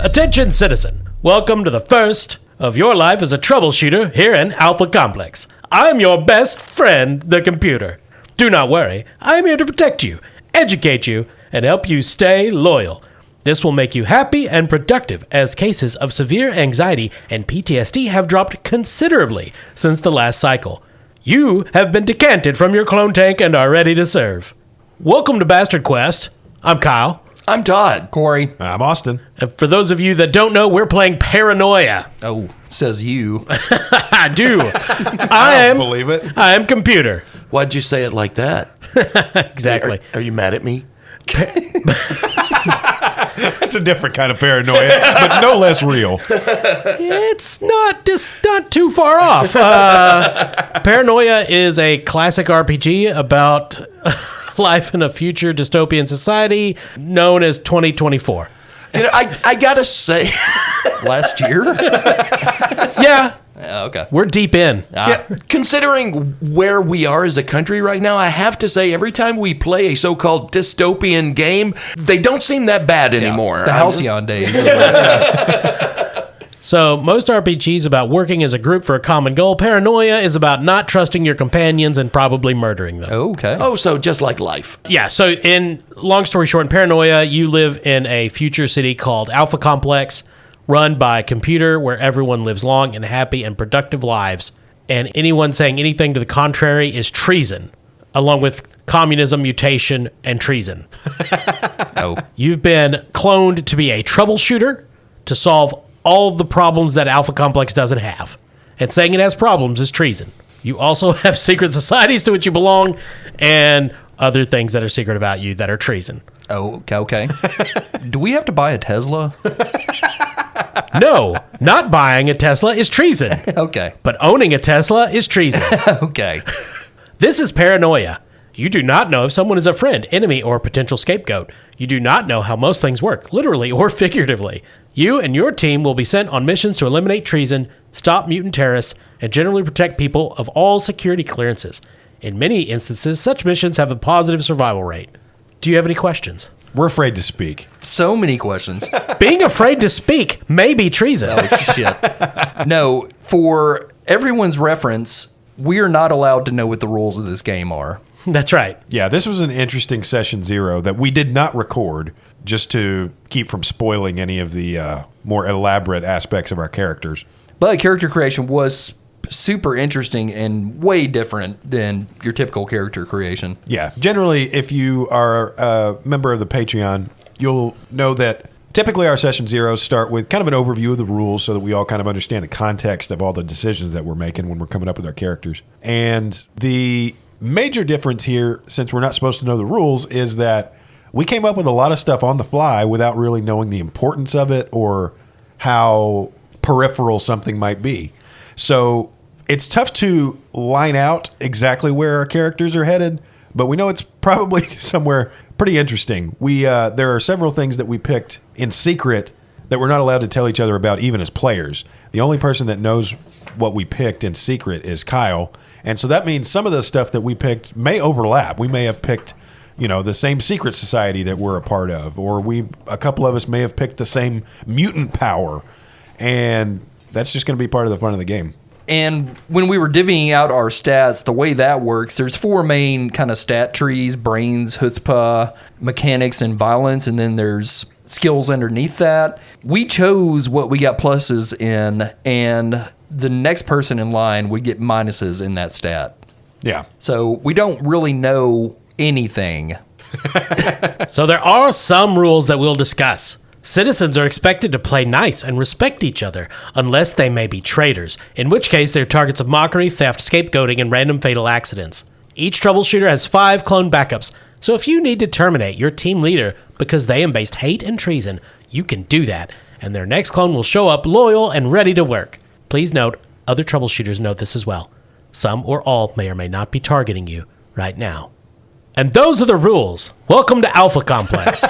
Attention, citizen. Welcome to the first of your life as a troubleshooter here in Alpha Complex. I'm your best friend, the computer. Do not worry. I'm here to protect you, educate you, and help you stay loyal. This will make you happy and productive as cases of severe anxiety and PTSD have dropped considerably since the last cycle. You have been decanted from your clone tank and are ready to serve. Welcome to Bastard Quest. I'm Kyle. I'm Todd. Corey. I'm Austin. And for those of you that don't know, we're playing Paranoia. Oh, says you. I do. I don't believe it. I am computer. Why'd you say it like that? Exactly. Are you mad at me? It's a different kind of paranoia, but no less real. It's not too far off. Paranoia is a classic RPG about life in a future dystopian society known as 2024. You know, I gotta say, Last year? Yeah, Okay. we're deep in. considering where we are as a country right now, I have to say every time we play a so-called dystopian game, they don't seem that bad anymore. It's the halcyon days. So most RPGs about working as a group for a common goal. Paranoia is about not trusting your companions and probably murdering them. Okay. Oh, so just like life. Yeah, so in long story short, in Paranoia, you live in a future city called Alpha Complex, run by a computer where everyone lives long and happy and productive lives, and anyone saying anything to the contrary is treason, along with communism, mutation, and treason. Oh. You've been cloned to be a troubleshooter to solve all the problems that Alpha Complex doesn't have. And saying it has problems is treason. You also have secret societies to which you belong and other things that are secret about you that are treason. Oh, okay. Do we have to buy a Tesla? No, not buying a Tesla is treason. Okay. But owning a Tesla is treason. Okay. This is Paranoia. You do not know if someone is a friend, enemy, or potential scapegoat. You do not know how most things work, literally or figuratively. You and your team will be sent on missions to eliminate treason, stop mutant terrorists, and generally protect people of all security clearances. In many instances, such missions have a positive survival rate. Do you have any questions? We're afraid to speak. So many questions. Being afraid to speak may be treason. Oh, shit. No, for everyone's reference, we are not allowed to know what the rules of this game are. That's right. Yeah, this was an interesting session 0 that we did not record just to keep from spoiling any of the more elaborate aspects of our characters. But character creation was super interesting and way different than your typical character creation. Yeah, generally, if you are a member of the Patreon, you'll know that typically our session 0s start with kind of an overview of the rules so that we all kind of understand the context of all the decisions that we're making when we're coming up with our characters. And the major difference here, since we're not supposed to know the rules, is that we came up with a lot of stuff on the fly without really knowing the importance of it or how peripheral something might be. So it's tough to line out exactly where our characters are headed, but we know it's probably somewhere pretty interesting. There are several things that we picked in secret that we're not allowed to tell each other about even as players. The only person that knows what we picked in secret is Kyle. And so that means some of the stuff that we picked may overlap. We may have picked, the same secret society that we're a part of, or a couple of us may have picked the same mutant power. And that's just going to be part of the fun of the game. And when we were divvying out our stats, the way that works, there's 4 main kind of stat trees: brains, chutzpah, mechanics, and violence. And then there's skills underneath that. We chose what we got pluses in, and the next person in line would get minuses in that stat. Yeah. So we don't really know anything. So there are some rules that we'll discuss. Citizens are expected to play nice and respect each other, unless they may be traitors, in which case they're targets of mockery, theft, scapegoating, and random fatal accidents. Each troubleshooter has 5 clone backups, so if you need to terminate your team leader because they embased hate and treason, you can do that, and their next clone will show up loyal and ready to work. Please note, other troubleshooters note this as well. Some or all may or may not be targeting you right now. And those are the rules. Welcome to Alpha Complex.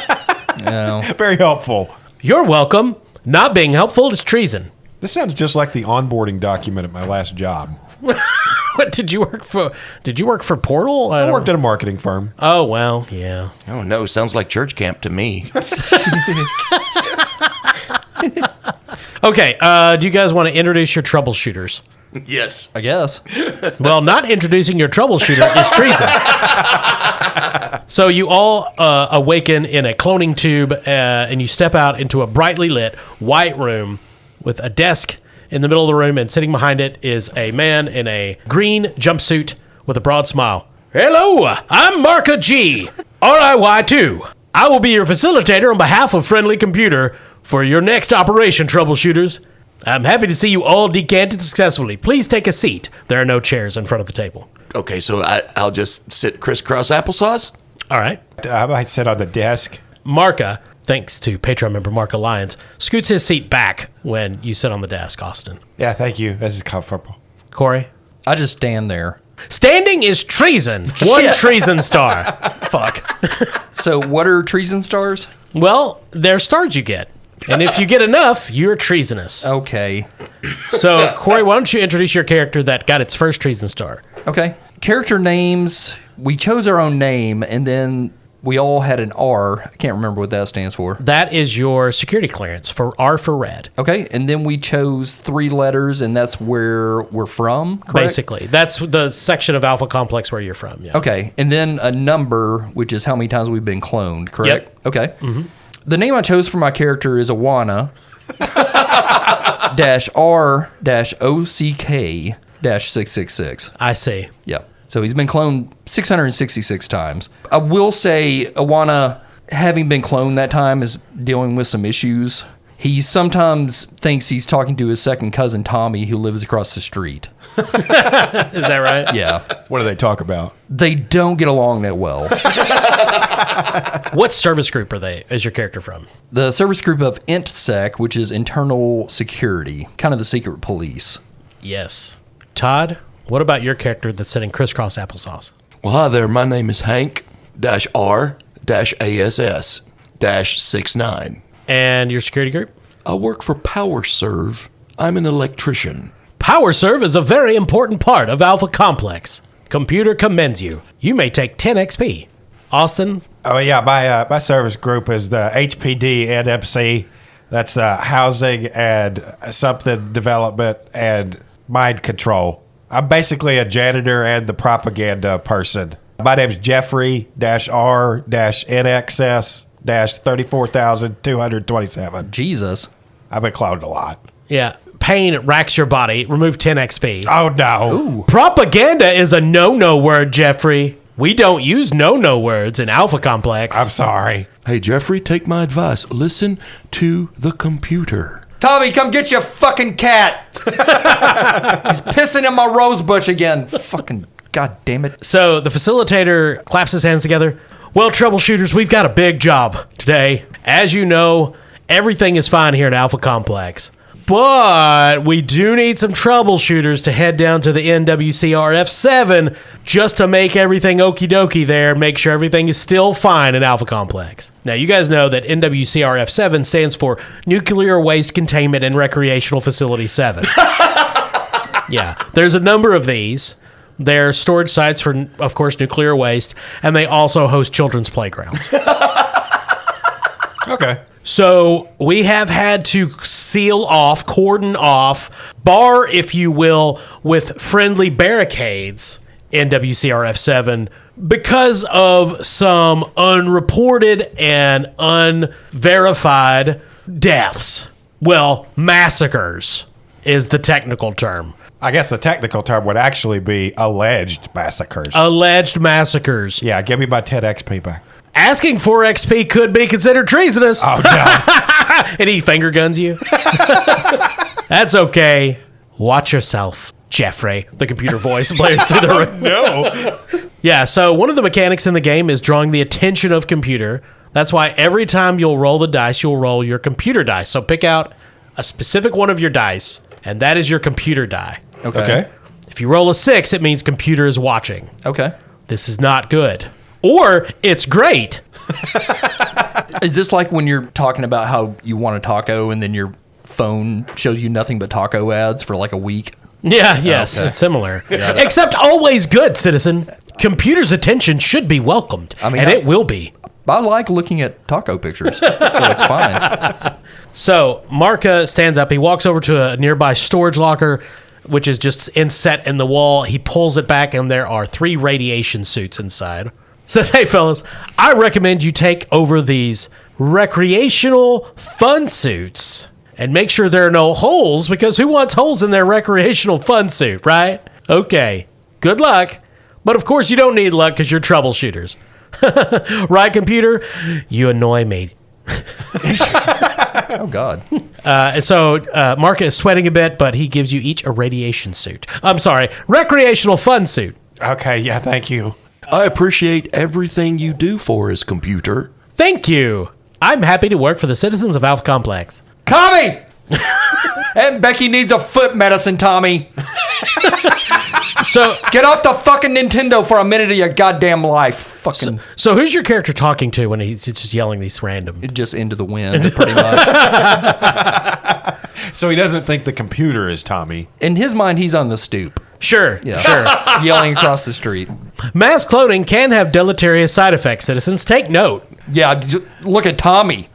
No. Very helpful. You're welcome. Not being helpful is treason. This sounds just like the onboarding document at my last job. What did you work for? Did you work for Portal? I worked at a marketing firm. Oh, well, yeah. Oh, no. Sounds like church camp to me. Okay, do you guys want to introduce your troubleshooters? Yes. I guess. Well, not introducing your troubleshooter is treason. So you all awaken in a cloning tube, and you step out into a brightly lit white room with a desk in the middle of the room, and sitting behind it is a man in a green jumpsuit with a broad smile. Hello, I'm Marka G, RIY2. I will be your facilitator on behalf of Friendly Computer for your next operation, troubleshooters. I'm happy to see you all decanted successfully. Please take a seat. There are no chairs in front of the table. Okay, so I'll just sit crisscross applesauce? All right. I might sit on the desk. Marka, thanks to Patreon member Marka Lyons, scoots his seat back when you sit on the desk, Austin. Yeah, thank you. This is comfortable. Corey? I just stand there. Standing is treason. One treason star. Fuck. So what are treason stars? Well, they're stars you get. And if you get enough, you're treasonous. Okay. So, Corey, why don't you introduce your character that got its first treason star? Okay. Character names. We chose our own name, and then we all had an R. I can't remember what that stands for. That is your security clearance, for R for red. Okay. And then we chose 3 letters, and that's where we're from, correct? Basically. That's the section of Alpha Complex where you're from. Yeah. Okay. And then a number, which is how many times we've been cloned, correct? Yep. Okay. Mm-hmm. The name I chose for my character is Awana -R-OCK-666. I see. Yeah. So he's been cloned 666 times. I will say Awana, having been cloned that time, is dealing with some issues. He sometimes thinks he's talking to his second cousin, Tommy, who lives across the street. Is that right? Yeah. What do they talk about? They don't get along that well. What service group is your character from? The service group of IntSec, which is internal security, kind of the secret police. Yes. Todd, what about your character that's sitting crisscross applesauce? Well, hi there. My name is Hank-R-ASS-69. And your security group? I work for PowerServe. I'm an electrician. PowerServe is a very important part of Alpha Complex. Computer commends you. You may take 10 XP. Austin? Oh, yeah. My service group is the HPD NMC. That's housing and something development and mind control. I'm basically a janitor and the propaganda person. My name's Jeffrey-R-NXS-34227. Jesus. I've been cloned a lot. Yeah. Pain racks your body. Remove 10 XP. Oh, no. Ooh. Propaganda is a no-no word, Jeffrey. We don't use no-no words in Alpha Complex. I'm sorry. Hey, Jeffrey, take my advice. Listen to the computer. Tommy, come get your fucking cat. He's pissing in my rose bush again. Fucking god damn it. So the facilitator claps his hands together. Well, troubleshooters, we've got a big job today. As you know, everything is fine here at Alpha Complex. But we do need some troubleshooters to head down to the NWCRF7 just to make everything okie dokie there, make sure everything is still fine in Alpha Complex. Now, you guys know that NWCRF7 stands for Nuclear Waste Containment and Recreational Facility 7. Yeah, there's a number of these. They're storage sites for, of course, nuclear waste, and they also host children's playgrounds. Okay. So we have had to seal off, cordon off, bar, if you will, with friendly barricades in WCRF7 because of some unreported and unverified deaths. Well, massacres is the technical term. I guess the technical term would actually be alleged massacres. Alleged massacres. Yeah, give me my 10 XP back. Asking for XP could be considered treasonous. Oh, no. And he finger guns you. That's okay. Watch yourself, Jeffrey. The computer voice blares through the room. No. Yeah, so one of the mechanics in the game is drawing the attention of computer. That's why every time you'll roll the dice, you'll roll your computer dice. So pick out a specific one of your dice, and that is your computer die. Okay. If you roll a 6, it means computer is watching. Okay. This is not good. Or it's great. Is this like when you're talking about how you want a taco and then your phone shows you nothing but taco ads for like a week? Yeah, yes, Okay. it's similar. Except always good, citizen. Computer's attention should be welcomed, I mean, and it will be. I like looking at taco pictures, so it's fine. So Marka stands up. He walks over to a nearby storage locker, which is just inset in the wall. He pulls it back, and there are 3 radiation suits inside. So, hey, fellas, I recommend you take over these recreational fun suits and make sure there are no holes, because who wants holes in their recreational fun suit, right? Okay, good luck. But, of course, you don't need luck because you're troubleshooters. Right, computer? You annoy me. Oh, God. And so Marka is sweating a bit, but he gives you each a radiation suit. I'm sorry, recreational fun suit. Okay, yeah, thank you. I appreciate everything you do for us, computer. Thank you. I'm happy to work for the citizens of Alpha Complex. Tommy! And Becky needs a foot medicine, Tommy. So Get off the fucking Nintendo for a minute of your goddamn life. Fucking so who's your character talking to when he's just yelling these random? just into the wind, pretty much. So he doesn't think the computer is Tommy. In his mind, he's on the stoop. Sure, Yeah. sure. Yelling across the street. Mass cloning can have deleterious side effects, citizens. Take note. Yeah, look at Tommy.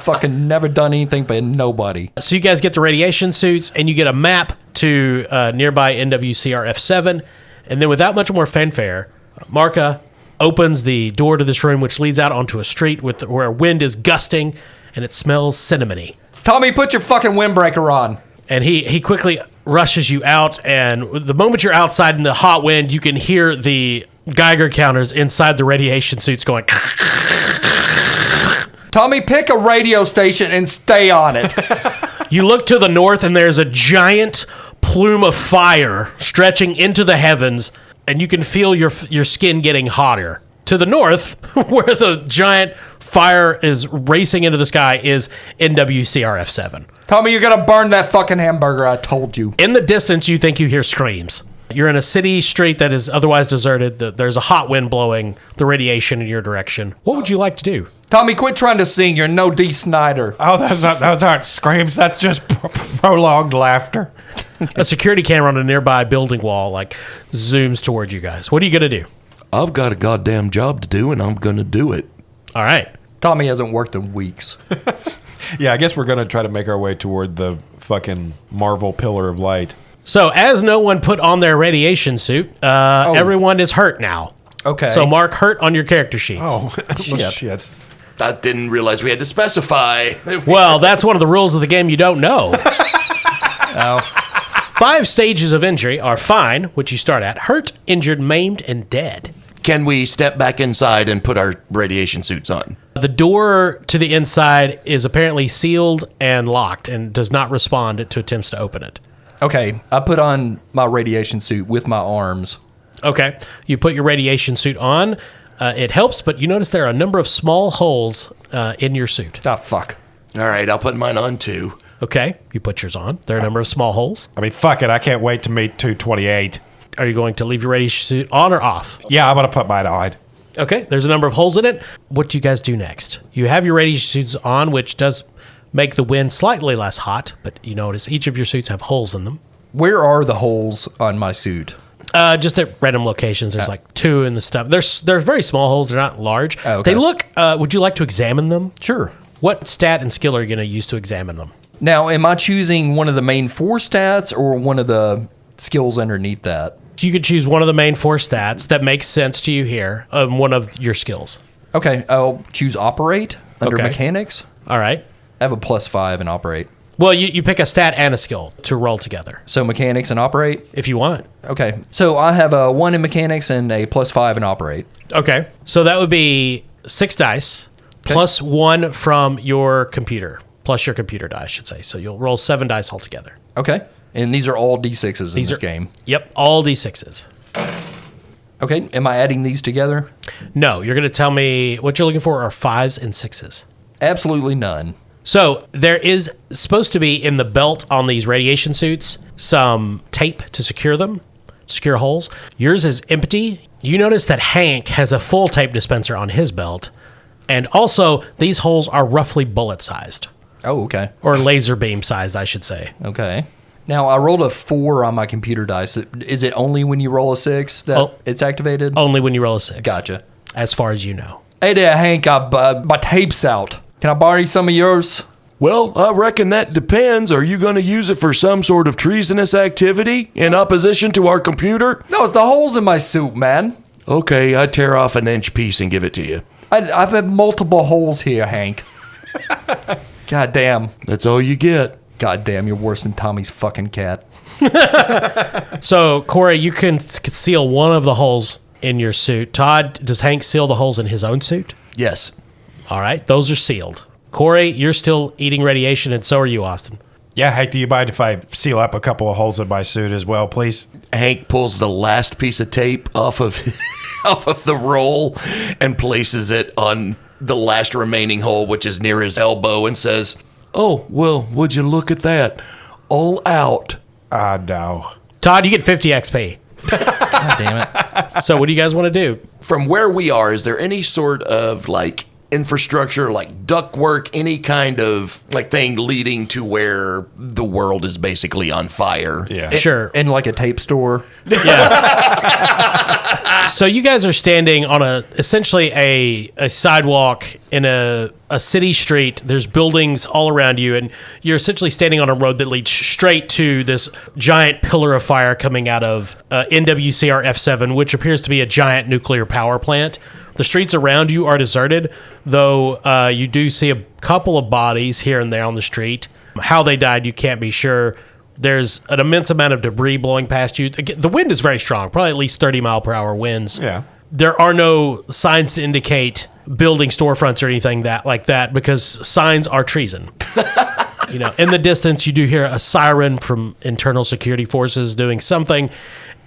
Fucking never done anything for nobody. So you guys get the radiation suits, and you get a map to nearby NWCRF7. And then without much more fanfare, Marka opens the door to this room, which leads out onto a street where wind is gusting, and it smells cinnamony. Tommy, put your fucking windbreaker on. And he quickly rushes you out, and the moment you're outside in the hot wind, you can hear the Geiger counters inside the radiation suits going. Tommy, pick a radio station and stay on it. You look to the north, and there's a giant plume of fire stretching into the heavens, and you can feel your skin getting hotter. To the north, where the giant fire is racing into the sky, is NWCRF7. Tommy, you're gonna burn that fucking hamburger, I told you. In the distance, you think you hear screams. You're in a city street that is otherwise deserted. There's a hot wind blowing the radiation in your direction. What would you like to do? Tommy, quit trying to sing. You're no D. Snyder. Oh, those aren't screams. That's just prolonged laughter. A security camera on a nearby building wall zooms towards you guys. What are you going to do? I've got a goddamn job to do, and I'm going to do it. All right. Tommy hasn't worked in weeks. Yeah, I guess we're going to try to make our way toward the fucking Marvel Pillar of Light. So, as no one put on their radiation suit, everyone is hurt now. Okay. So, mark hurt on your character sheets. Oh, Shit. shit. I didn't realize we had to specify. Well, that's one of the rules of the game you don't know. Oh. 5 stages of injury are fine, which you start at: hurt, injured, maimed, and dead. Can we step back inside and put our radiation suits on? The door to the inside is apparently sealed and locked and does not respond to attempts to open it. Okay, I put on my radiation suit with my arms. Okay. You put your radiation suit on. It helps, but you notice there are a number of small holes in your suit. Ah, fuck. All right, I'll put mine on too. Okay. You put yours on. There are a number of small holes. I mean, fuck it. I can't wait to meet 228. Are you going to leave your radiation suit on or off? Yeah, I'm going to put mine on. Okay. There's a number of holes in it. What do you guys do next? You have your radiation suits on, which does make the wind slightly less hot, but you notice each of your suits have holes in them. Where are the holes on my suit? Just at random locations. There's 2 in the stuff. They're very small holes. They're not large. Oh, okay. They look. Would you like to examine them? Sure. What stat and skill are you going to use to examine them? Now, am I choosing one of the main 4 stats or one of the skills underneath that? You could choose one of the main 4 stats that makes sense to you here, one of your skills. Okay, I'll choose operate under Okay. mechanics. All right. I have a +5 in operate. Well, you pick a stat and a skill to roll together So mechanics and operate? if you want. Okay. So I have a 1 in mechanics and a +5 in operate. Okay. So that would be 6 dice plus 1 from your computer, plus your computer die, I should say. So you'll roll 7 dice altogether. Okay. And these are all D6s in this game. Yep, all D6s. Okay. Am I adding these together? No, you're going to tell me what you're looking for are 5s and 6s. Absolutely none. So there is supposed to be in the belt on these radiation suits some tape to secure them, secure holes. Yours is empty. You notice that Hank has a full tape dispenser on his belt. And also, these holes are roughly bullet-sized. Oh, okay. Or laser beam sized, I should say. Okay. Now, I rolled a 4 on my computer dice. Is it only when you roll a 6 that it's activated? Only when you roll a 6. Gotcha. As far as you know. Hey there, Hank. My tape's out. Can I borrow some of yours? Well, I reckon that depends. Are you going to use it for some sort of treasonous activity in opposition to our computer? No, it's the holes in my suit, man. Okay, I tear off an inch piece and give it to you. I've had multiple holes here, Hank. God damn. That's all you get. God damn, you're worse than Tommy's fucking cat. So, Corey, you can seal one of the holes in your suit. Todd, does Hank seal the holes in his own suit? Yes. All right, those are sealed. Corey, you're still eating radiation, and so are you, Austin. Yeah, Hank, do you mind if I seal up a couple of holes in my suit as well, please? Hank pulls the last piece of tape off of the roll and places it on the last remaining hole, which is near his elbow, and says, "Oh, well, would you look at that? All out." No. Todd, you get 50 XP. God damn it. So what do you guys want to do? From where we are, is there any sort of infrastructure, like ductwork, any kind of thing leading to where the world is basically on fire? Yeah. Sure. In like a tape store. Yeah. So you guys are standing on essentially a sidewalk in a city street. There's buildings all around you, and you're essentially standing on a road that leads straight to this giant pillar of fire coming out of NWCR F7, which appears to be a giant nuclear power plant. The streets around you are deserted, though you do see a couple of bodies here and there on the street. How they died, you can't be sure. There's an immense amount of debris blowing past you. The wind is very strong, probably at least 30-mile-per-hour winds. Yeah. There are no signs to indicate building storefronts or anything like that because signs are treason. In the distance, you do hear a siren from internal security forces doing something,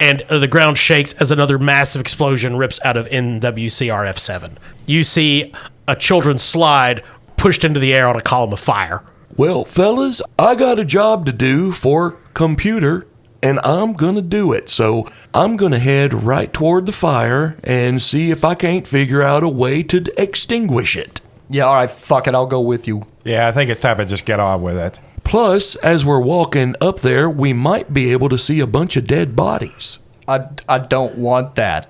and the ground shakes as another massive explosion rips out of NWCR F7. You see a children's slide pushed into the air on a column of fire. Well, fellas, I got a job to do for computer, and I'm going to do it. So I'm going to head right toward the fire and see if I can't figure out a way to extinguish it. Yeah, all right, fuck it. I'll go with you. Yeah, I think it's time to just get on with it. Plus, as we're walking up there, we might be able to see a bunch of dead bodies. I don't want that.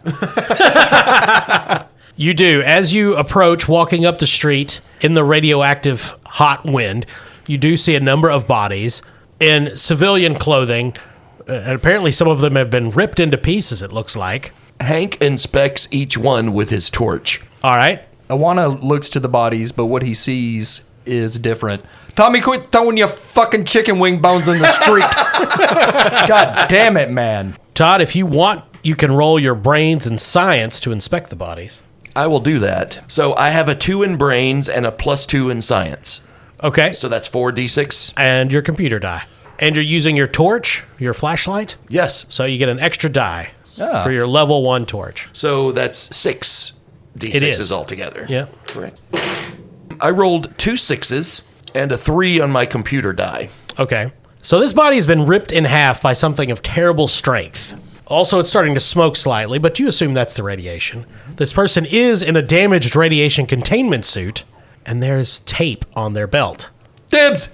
You do. As you approach, walking up the street in the radioactive hot wind, you do see a number of bodies in civilian clothing, and apparently some of them have been ripped into pieces, it looks like. Hank inspects each one with his torch. All right. Awana looks to the bodies, but what he sees is different. Tommy, quit throwing your fucking chicken wing bones in the street. God damn it, man. Todd, if you want, you can roll your brains and science to inspect the bodies. I will do that. So I have a 2 in brains and a +2 in science. Okay. So that's 4d6. And your computer die. And you're using your torch, your flashlight, Yes. so you get an extra die for your level 1 torch. So that's 6 It is. d6s altogether. Yeah. Correct. I rolled 2 6s and a 3 on my computer die. Okay. So this body has been ripped in half by something of terrible strength. Also, it's starting to smoke slightly, but you assume that's the radiation. This person is in a damaged radiation containment suit, and there's tape on their belt. Dibs.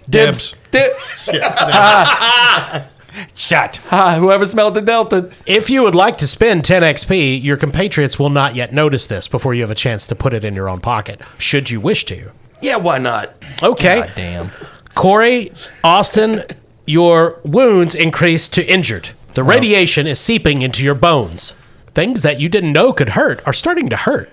Shut. Whoever smelled the Delta. If you would like to spend 10 XP, your compatriots will not yet notice this before you have a chance to put it in your own pocket, should you wish to. Yeah, why not? Okay. God damn. Corey, Austin, your wounds increased to injured. The radiation is seeping into your bones. Things that you didn't know could hurt are starting to hurt.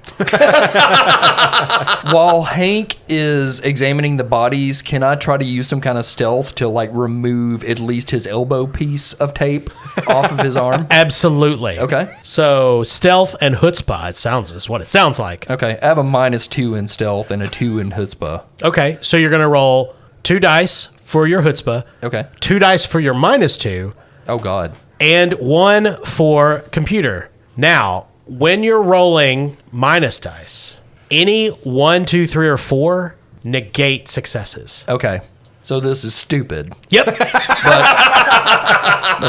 While Hank is examining the bodies, can I try to use some kind of stealth to remove at least his elbow piece of tape off of his arm? Absolutely. Okay. So stealth and chutzpah, is what it sounds like. Okay, I have a -2 in stealth and a 2 in chutzpah. Okay, so you're going to roll 2 dice for your chutzpah, Okay. 2 dice for your -2, Oh, God. and 1 for computer. Now, when you're rolling minus dice, any 1, 2, 3, or 4 negate successes. Okay. So this is stupid. Yep. But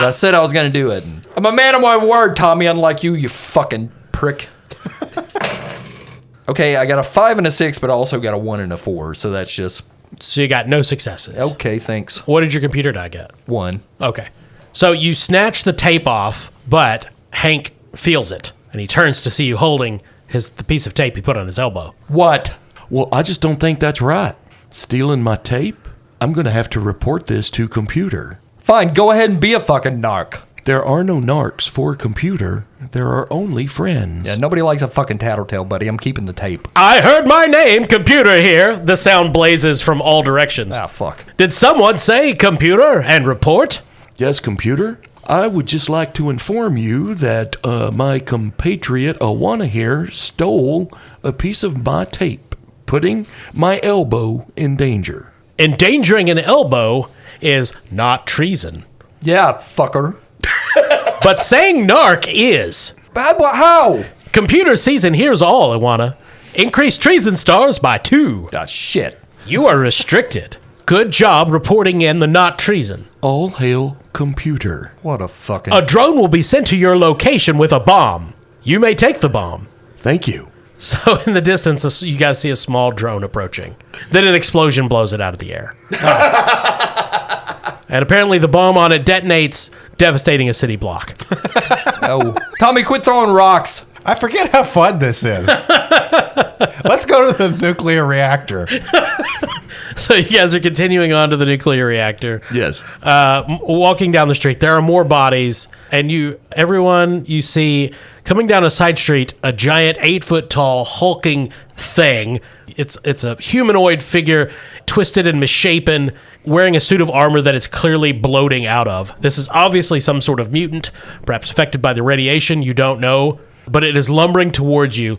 I said I was going to do it. I'm a man of my word, Tommy, unlike you fucking prick. Okay, I got a 5 and a 6, but I also got a 1 and a 4. So that's just So you got no successes. Okay, thanks. What did your computer die get? 1. Okay. So you snatch the tape off, but Hank feels it, and he turns to see you holding the piece of tape he put on his elbow. What? Well, I just don't think that's right. Stealing my tape? I'm going to have to report this to computer. Fine, go ahead and be a fucking narc. There are no narcs for computer. There are only friends. Yeah, nobody likes a fucking tattletale, buddy. I'm keeping the tape. I heard my name, computer here. The sound blazes from all directions. Ah, fuck. Did someone say computer and report? Yes, computer? I would just like to inform you that my compatriot Awana here stole a piece of my tape, putting my elbow in danger. Endangering an elbow is not treason. Yeah, fucker. But saying narc is. How? Computer sees and hears all, Iwana. Increase treason stars by 2. Ah, shit. You are restricted. Good job reporting in the not treason. All hail computer. What a fucking... A drone will be sent to your location with a bomb. You may take the bomb. Thank you. So in the distance, you guys see a small drone approaching. Then an explosion blows it out of the air. And apparently the bomb on it detonates, devastating a city block. Oh. Tommy, quit throwing rocks. I forget how fun this is. Let's go to the nuclear reactor. So you guys are continuing on to the nuclear reactor. Yes. Walking down the street, there are more bodies, and everyone you see coming down a side street, a giant 8-foot tall hulking thing. It's a humanoid figure, twisted and misshapen, wearing a suit of armor that it's clearly bloating out of. This is obviously some sort of mutant, perhaps affected by the radiation, you don't know, but it is lumbering towards you,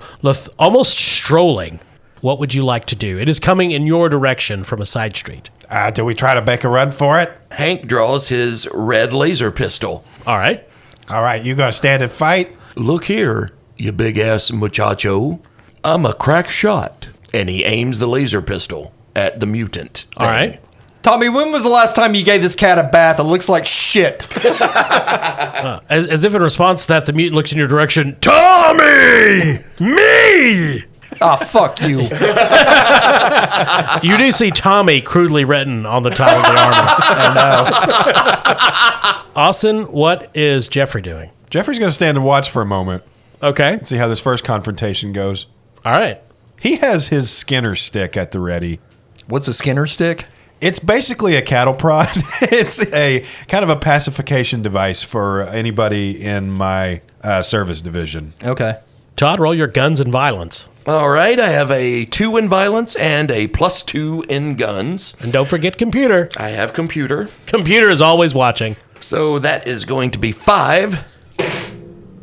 almost strolling. What would you like to do? It is coming in your direction from a side street. Do we try to make a run for it? Hank draws his red laser pistol. All right. All right, you gonna stand and fight? Look here, you big-ass muchacho. I'm a crack shot. And he aims the laser pistol at the mutant. All right. Tommy, when was the last time you gave this cat a bath? It looks like shit. As if in response to that, the mutant looks in your direction. Tommy! Me! Ah, fuck you. You do see Tommy crudely written on the top of the armor. I know. Austin, what is Jeffrey doing? Jeffrey's gonna stand and watch for a moment. Okay. See how this first confrontation goes. All right. He has his Skinner stick at the ready. What's a Skinner stick? It's basically a cattle prod. It's a kind of a pacification device for anybody in my service division. Okay. Todd, roll your guns and violence. All right, I have a 2 in violence and a +2 in guns. And don't forget computer. I have computer. Computer is always watching. So that is going to be 5.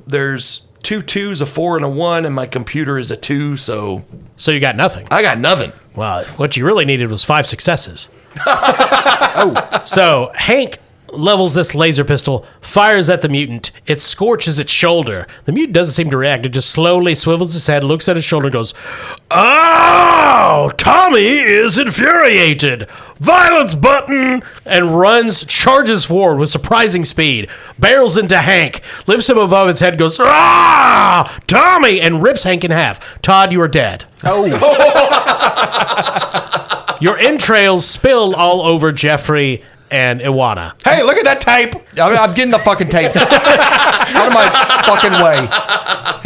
There's 2 2s, a 4, and a 1, and my computer is a 2, so So you got nothing. I got nothing. Well, what you really needed was 5 successes. So Hank levels this laser pistol, fires at the mutant. It scorches its shoulder. The mutant doesn't seem to react. It just slowly swivels its head, looks at his shoulder, and goes, "Oh, Tommy is infuriated. Violence button!" And charges forward with surprising speed, barrels into Hank, lifts him above his head, goes, "Ah, Tommy!" and rips Hank in half. Todd, you are dead. Oh. Your entrails spill all over Jeffrey and Iwana. Hey, look at that tape. I'm getting the fucking tape. Out of my fucking way.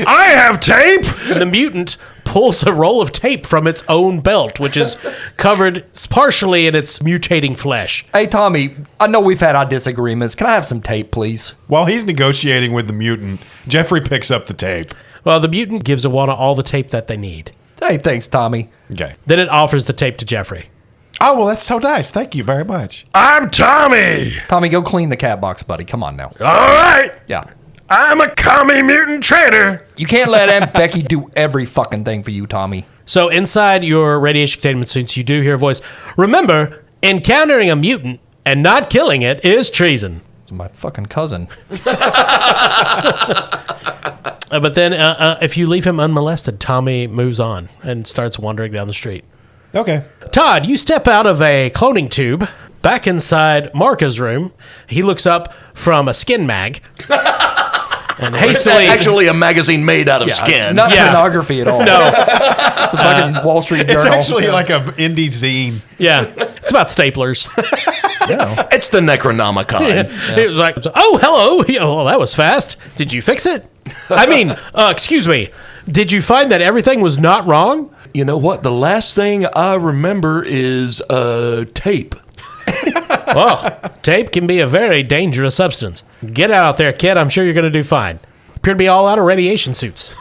I have tape! And the mutant pulls a roll of tape from its own belt, which is covered partially in its mutating flesh. Hey, Tommy, I know we've had our disagreements. Can I have some tape, please? While he's negotiating with the mutant, Jeffrey picks up the tape. Well, the mutant gives Iwana all the tape that they need. Hey, thanks, Tommy. Okay. Then it offers the tape to Jeffrey. Oh, well, that's so nice. Thank you very much. I'm Tommy! Tommy, go clean the cat box, buddy. Come on now. All right! Yeah. I'm a commie mutant traitor! You can't let Aunt Becky do every fucking thing for you, Tommy. So inside your radiation containment suits, you do hear a voice. Remember, encountering a mutant and not killing it is treason. It's my fucking cousin. But then if you leave him unmolested, Tommy moves on and starts wandering down the street. Okay. Todd, you step out of a cloning tube, back inside Marco's room. He looks up from a skin mag. and hastily. Actually, a magazine made out of skin. It's not Yeah. pornography at all. No, It's the fucking Wall Street Journal. It's actually like a indie zine. yeah, it's about staplers. Yeah. It's the Necronomicon. It was like, oh, hello. Yeah, well, that was fast. Did you fix it? I mean, excuse me. Did you find that everything was not wrong? You know what? The last thing I remember is tape. Well, tape can be a very dangerous substance. Get out there, kid. I'm sure you're going to do fine. Appear to be all out of radiation suits.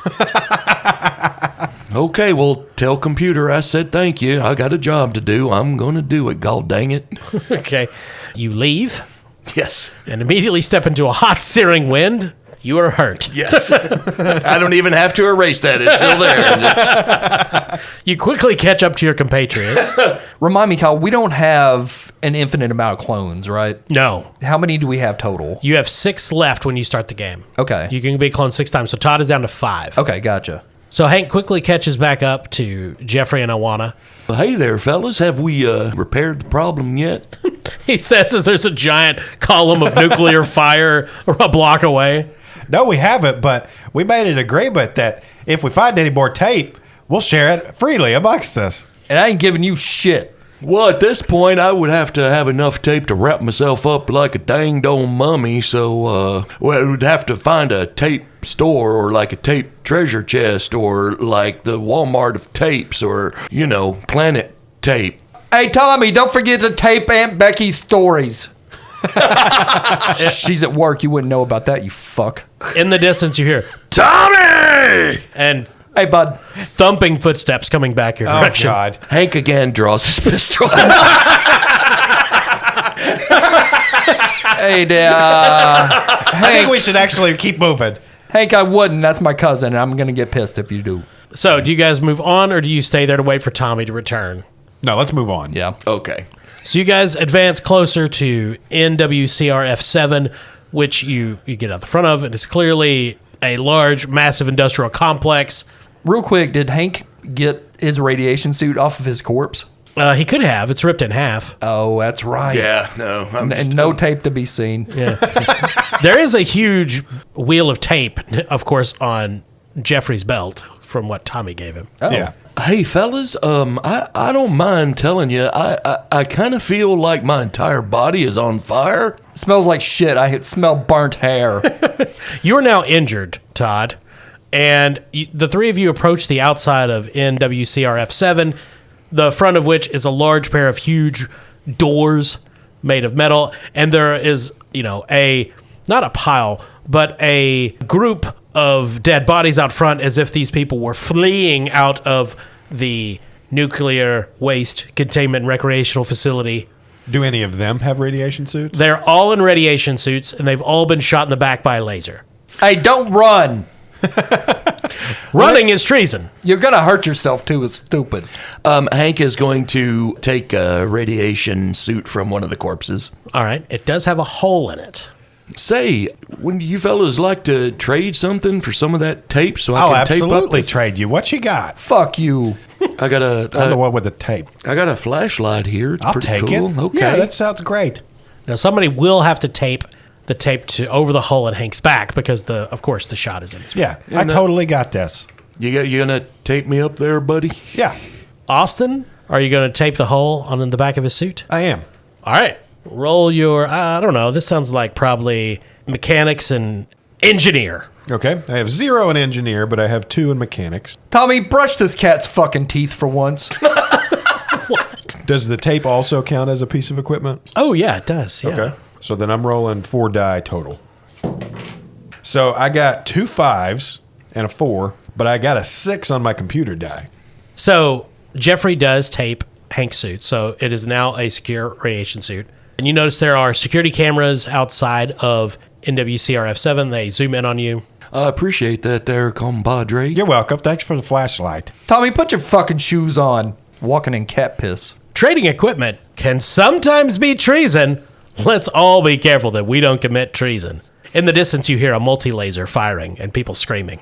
Okay, well, tell computer I said thank you. I got a job to do. I'm going to do it, god dang it. Okay. You leave Yes. and immediately step into a hot, searing wind. You are hurt. Yes. I don't even have to erase that. It's still there. You quickly catch up to your compatriots. Remind me, Kyle, we don't have an infinite amount of clones, right? No. How many do we have total? You have 6 left when you start the game. Okay. You can be cloned 6 times. So Todd is down to 5. Okay, gotcha. So Hank quickly catches back up to Jeffrey and Awana. Hey there, fellas. Have we repaired the problem yet? He says as there's a giant column of nuclear fire a block away. No, we haven't, but we made an agreement that if we find any more tape, we'll share it freely amongst us. And I ain't giving you shit. Well, at this point, I would have to have enough tape to wrap myself up like a dang-dong mummy, so, well, I would have to find a tape store or like a tape treasure chest or like the Walmart of tapes or, you know, Planet Tape. Hey, Tommy, don't forget to tape Aunt Becky's stories. She's at work. You wouldn't know about that, you fuck. In the distance, you hear, Tommy! And Hey, bud. thumping footsteps coming back your Oh, direction. God. Hank again draws his pistol. Hey, I think we should actually keep moving. Hank, I wouldn't. That's my cousin, and I'm going to get pissed if you do. So, do you guys move on, or do you stay there to wait for Tommy to return? No, let's move on. Yeah. Okay. So, you guys advance closer to NWCRF7, which you get out the front of. It is clearly a large, massive industrial complex. Real quick, did Hank get his radiation suit off of his corpse? He could have. It's ripped in half. Oh, that's right. Yeah, no. And no tape to be seen. Yeah. There is a huge wheel of tape, of course, on Jeffrey's belt from what Tommy gave him. Oh. Yeah. Hey, fellas, I don't mind telling you, I kind of feel like my entire body is on fire. Smells like shit. I smell burnt hair. You are now injured, Todd, and the three of you approach the outside of NWCRF7, the front of which is a large pair of huge doors made of metal, and there is, not a pile, but a group of dead bodies out front as if these people were fleeing out of the nuclear waste containment and recreational facility. Do any of them have radiation suits? They're all in radiation suits, and they've all been shot in the back by a laser. Hey, don't run. Running is treason. You're going to hurt yourself, too. It's stupid. Hank is going to take a radiation suit from one of the corpses. All right. It does have a hole in it. Say, wouldn't you fellas like to trade something for some of that tape so I I'll can tape up absolutely this? trade you. What you got? Fuck you. I got I'm the one with the tape. a flashlight here. It's I'll pretty take cool. it. Okay. Yeah, that sounds great. Now, somebody will have to tape the tape to over the hole in Hank's back because, of course, the shot is in his back. Yeah, I totally got this. You gonna tape me up there, buddy? Yeah, Austin, are you going to tape the hole on the back of his suit? I am. All right. Roll your, I don't know, this sounds like probably mechanics and engineer. Okay, I have 0 in engineer, but I have 2 in mechanics. Tommy, brush this cat's fucking teeth for once. Does the tape also count as a piece of equipment? Oh, yeah, it does. Yeah. Okay, so then I'm rolling 4 die total. So I got 2 5s and a 4, but I got a 6 on my computer die. So Jeffrey does tape Hank's suit, so it is now a secure radiation suit. And you notice there are security cameras outside of NWCRF7. They zoom in on you. I appreciate that there, compadre. You're welcome. Thanks for the flashlight. Tommy, put your fucking shoes on. Walking in cat piss. Trading equipment can sometimes be treason. Let's all be careful that we don't commit treason. In the distance, you hear a multi-laser firing and people screaming.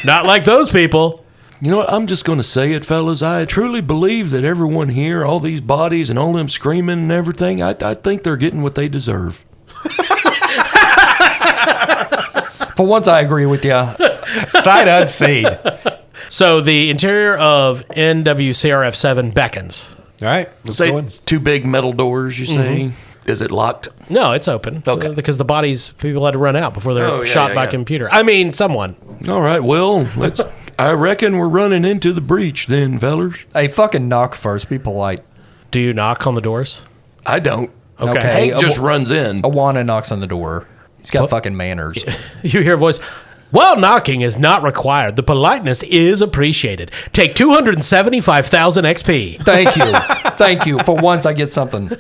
Not like those people. You know what? I'm just going to say it, fellas. I truly believe that everyone here, all these bodies and all them screaming and everything, I think they're getting what they deserve. For once, I agree with you. Sight unseen. So the interior of NWCRF-7 beckons. All right, let's Say go in. it's two big metal doors, you say? Is it locked? No, it's open. Okay. Because the people had to run out before they're Oh, yeah, shot yeah, by yeah. computer. I mean, someone. All right, well, I reckon we're running into the breach then, fellers. Hey, fucking knock first. Be polite. Do you knock on the doors? I don't. Okay. Hank just runs in. Awana knocks on the door. He's got fucking manners. You hear a voice. Well, knocking is not required. The politeness is appreciated. Take 275,000 XP. Thank you. Thank you. For once, I get something.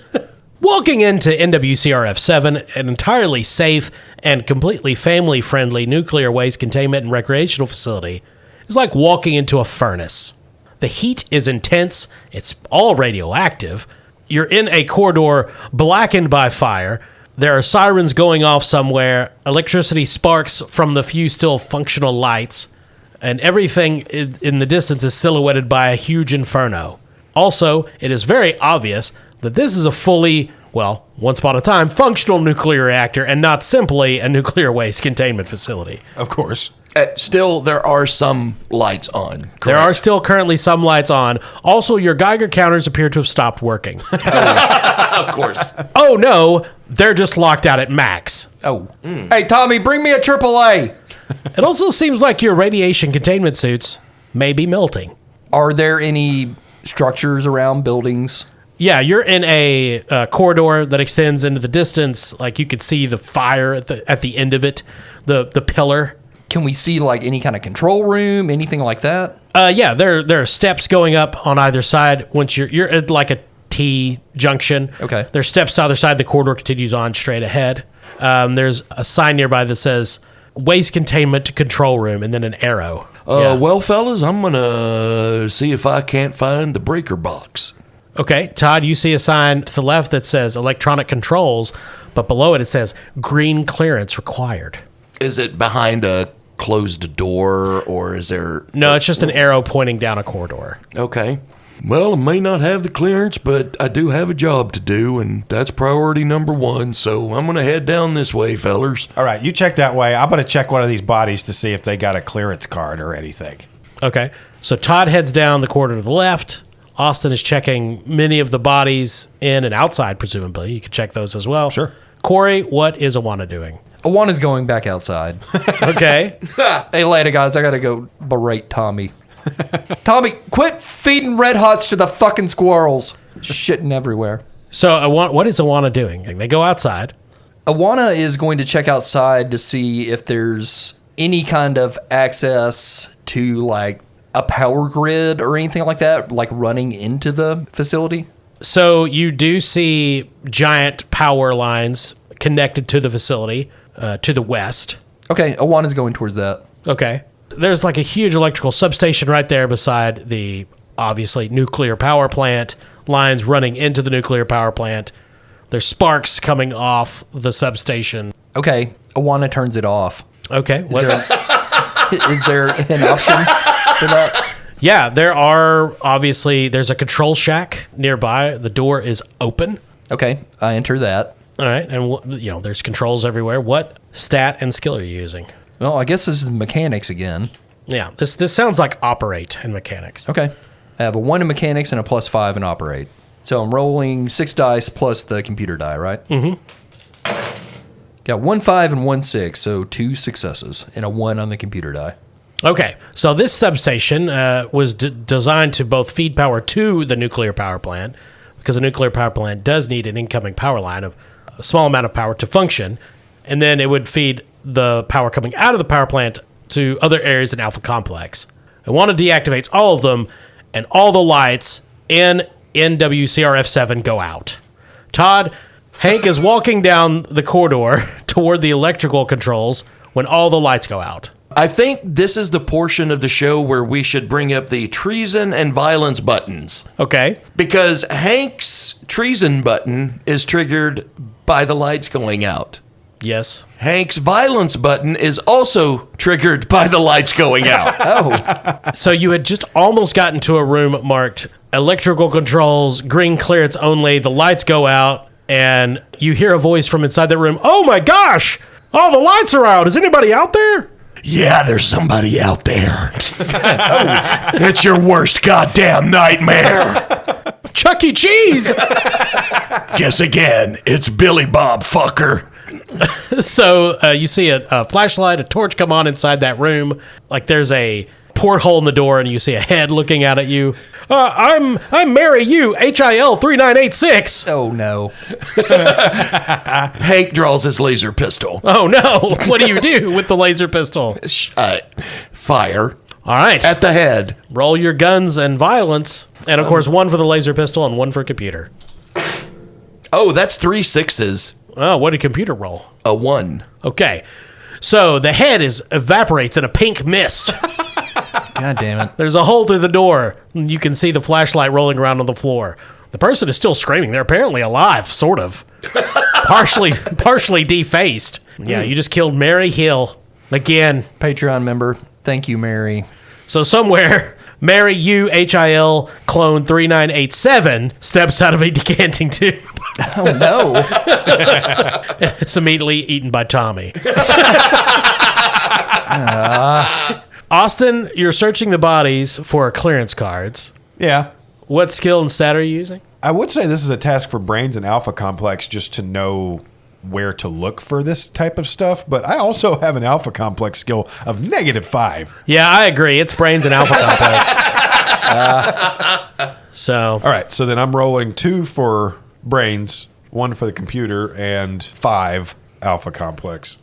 Walking into NWCRF-7, an entirely safe and completely family-friendly nuclear waste containment and recreational facility, is like walking into a furnace. The heat is intense. It's all radioactive. You're in a corridor blackened by fire. There are sirens going off somewhere. Electricity sparks from the few still functional lights. And everything in the distance is silhouetted by a huge inferno. Also, it is very obvious that this is a fully, well, once upon a time, functional nuclear reactor and not simply a nuclear waste containment facility. Of course. Still, there are some lights on. Correct? There are still currently some lights on. Also, your Geiger counters appear to have stopped working. Of course. Oh no, they're just locked out at max. Oh. Hey, Tommy, bring me a AAA. It also seems like your radiation containment suits may be melting. Are there any structures around buildings? Yeah, you're in a corridor that extends into the distance. Like you could see the fire at the end of it, the pillar. Can we see like any kind of control room, anything like that? Yeah, there are steps going up on either side. Once you're at like a T junction. Okay. There's steps to either side. The corridor continues on straight ahead. There's a sign nearby that says waste containment control room and then an arrow. Yeah. Well, fellas, I'm going to see if I can't find the breaker box. Okay, Todd, you see a sign to the left that says electronic controls, but below it says green clearance required. Is it behind a closed door, or is there... No, it's just an arrow pointing down a corridor. Okay. Well, I may not have the clearance, but I do have a job to do, and that's priority number one, so I'm going to head down this way, fellers. All right, you check that way. I'm going to check one of these bodies to see if they got a clearance card or anything. Okay, so Todd heads down the corridor to the left. Austin is checking many of the bodies in and outside, presumably. You could check those as well. Sure. Corey, what is Awana doing? Awana's going back outside. Okay. Hey, later, guys. I got to go berate Tommy. Tommy, quit feeding Red Hots to the fucking squirrels. Shitting everywhere. So what is Awana doing? They go outside. Awana is going to check outside to see if there's any kind of access to like a power grid or anything like that, like running into the facility. So you do see giant power lines connected to the facility to the west. Okay, Awana's going towards that. Okay. There's like a huge electrical substation right there beside the, obviously, nuclear power plant, lines running into the nuclear power plant. There's sparks coming off the substation. Okay, Awana turns it off. Okay. Is there an option for that? Yeah, there's a control shack nearby. The door is open. Okay, I enter that. All right. And, there's controls everywhere. What stat and skill are you using? Well, I guess this is mechanics again. Yeah, this sounds like operate and mechanics. Okay. I have a 1 in mechanics and a +5 in operate. So I'm rolling 6 dice plus the computer die, right? Mm-hmm. Got 1 5 and 1 6, so 2 successes and a 1 on the computer die. Okay, so this substation was designed to both feed power to the nuclear power plant, because a nuclear power plant does need an incoming power line of a small amount of power to function, and then it would feed the power coming out of the power plant to other areas in Alpha Complex. Awana deactivates all of them, and all the lights in NWCRF-7 go out. Todd, Hank is walking down the corridor toward the electrical controls when all the lights go out. I think this is the portion of the show where we should bring up the treason and violence buttons. Okay. Because Hank's treason button is triggered by the lights going out. Yes. Hank's violence button is also triggered by the lights going out. Oh, So you had just almost gotten to a room marked electrical controls, green clearance only, the lights go out, and you hear a voice from inside the room, "Oh my gosh! Oh, the lights are out. Is anybody out there? Yeah, there's somebody out there. It's your worst goddamn nightmare. Chuck E. Cheese. Guess again, it's Billy Bob fucker. So you see a flashlight, a torch come on inside that room. Like there's a porthole in the door, and you see a head looking out at you. I'm Mary U, HIL 3986. Oh, no. Hank draws his laser pistol. Oh, no. What do you do with the laser pistol? Fire. All right. At the head. Roll your guns and violence. And, of course, one for the laser pistol and one for computer. Oh, that's 3 6s. Oh, what did computer roll? A 1. Okay. So the head evaporates in a pink mist. God damn it. There's a hole through the door. You can see the flashlight rolling around on the floor. The person is still screaming. They're apparently alive, sort of. partially defaced. Yeah, you just killed Mary Hill. Again. Patreon member. Thank you, Mary. So somewhere, Mary U HIL clone 3987 steps out of a decanting tube. Oh, no. It's immediately eaten by Tommy. Austin, you're searching the bodies for clearance cards. Yeah. What skill and stat are you using? I would say this is a task for Brains and Alpha Complex just to know where to look for this type of stuff, but I also have an Alpha Complex skill of -5. Yeah, I agree. It's Brains and Alpha Complex. So. All right, so then I'm rolling 2 for Brains, 1 for the computer, and 5 Alpha Complex.